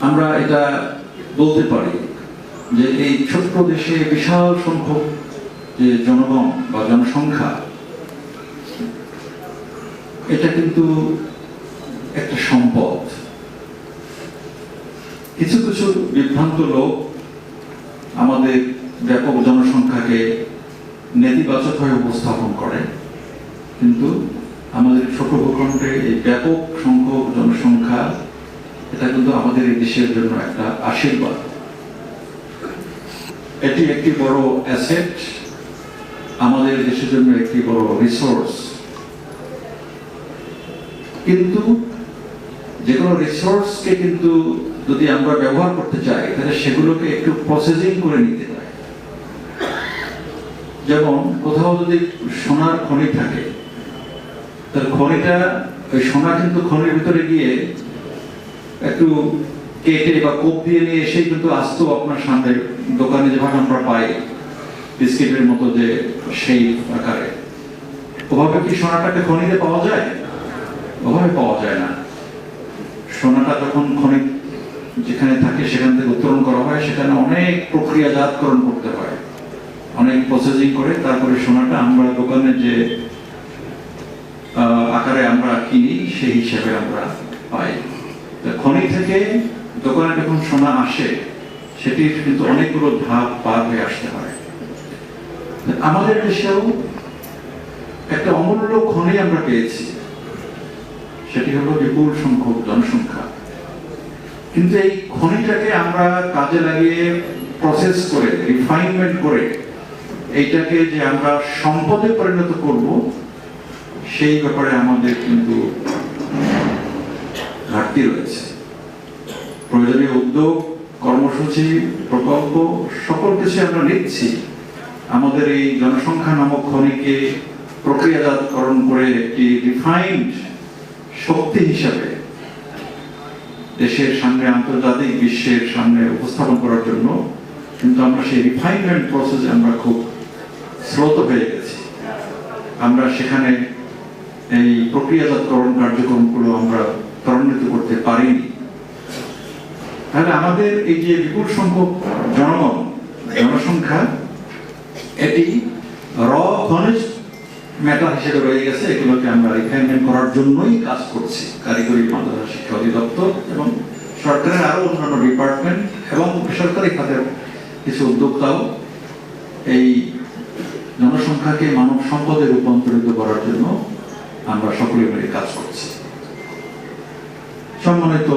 আমরা এটা বলতে পারি যে এই ছোট্ট দেশে বিশাল সংখ্যক যে জনগণ বা জনসংখ্যা, এটা কিন্তু একটা সম্পদ। কিছু কিছু বিভ্রান্ত লোক আমাদের ব্যাপক জনসংখ্যাকে নেতিবাচকভাবে উপস্থাপন করে, কিন্তু আমাদের ছোট ভূখণ্ডে এই ব্যাপক সংখ্যক জনসংখ্যা, এটা কিন্তু আমাদের এই দেশের জন্য একটা আশীর্বাদ। এটি একটি বড় অ্যাসেট, আমাদের দেশের জন্য একটি বড় রিসোর্স। কিন্তু যে কোনো রিসোর্সকে কিন্তু যদি আমরা ব্যবহার করতে চাই, তাহলে সেগুলোকে একটু প্রসেসিং করে নিতে হয়। যেমন কোথাও যদি সোনার খনি থাকে, তার খনিটা, ওই সোনা কিন্তু খনির ভিতরে গিয়ে একটু কেটে বা কোপ দিয়ে নিয়ে এসে কিন্তু আসতো আপনার সামনে দোকানে, যেভাবে আমরা পাই বিস্কিটের মতো যে সেই আকারে। ওভাবে কি সোনাটাকে খনিতে পাওয়া যায়? ওভাবে পাওয়া যায় না। সোনাটা যখন খনি যেখানে থাকে সেখান থেকে উত্তোলন করা হয়, সেখানে অনেক প্রক্রিয়াজাতকরণ করতে হয়, অনেক প্রসেসিং করে তারপরে সোনাটা আমরা দোকানে যে আকারে আমরা কিনি সেই হিসাবে আমরা পাই। খনি থেকে দোকানে যখন সোনা আসে, সেটির কিন্তু অনেকগুলো ধাপ পার হয়ে আসতে হয়। আমাদের দেশেও একটা অমূল্য খনি আমরা পেয়েছি, সেটি হলো বিপুল সংখ্যক জনসংখ্যা। কিন্তু এই খনিটাকে আমরা কাজে লাগিয়ে প্রসেস করে, রিফাইনমেন্ট করে, এইটাকে যে আমরা সম্পদে পরিণত করব, সেই ব্যাপারে আমাদের কিন্তু ঘাটতি রয়েছে। প্রয়োজনীয় উদ্যোগ, কর্মসূচি, প্রকল্প সকল কিছু আমরা নিচ্ছি আমাদের এই জনসংখ্যা নামক খনিকে প্রক্রিয়াজাতকরণ করে একটি রিফাইন্ড শক্তি হিসাবে দেশের সামনে, আন্তর্জাতিক বিশ্বের সামনে উপস্থাপন করার জন্য। কিন্তু আমরা সেই রিফাইনমেন্ট প্রসেসে আমরা খুব স্রোত হয়ে গেছি। আমরা সেখানে এই প্রক্রিয়াজাতকরণ কার্যক্রমগুলো আমরা ত্বরান্বিত করতে পারিনি। তাহলে আমাদের এই যে বিপুল সংখ্যক জনসংখ্যা, এটি র খনিজ ম্যাটার হিসেবে রয়ে গেছে। এগুলোকে আমরা রিফাইনমেন্ট করার জন্যই কাজ করছি। কারিগরি মাদ্রাসা শিক্ষা অধিদপ্তর এবং সরকারের আরো অন্যান্য ডিপার্টমেন্ট এবং বেসরকারি খাতের কিছু উদ্যোক্তাও এই জনসংখ্যাকে মানব সম্পদে রূপান্তরিত করার জন্য আমরা সকলে মিলে কাজ করছি। সম্মানিত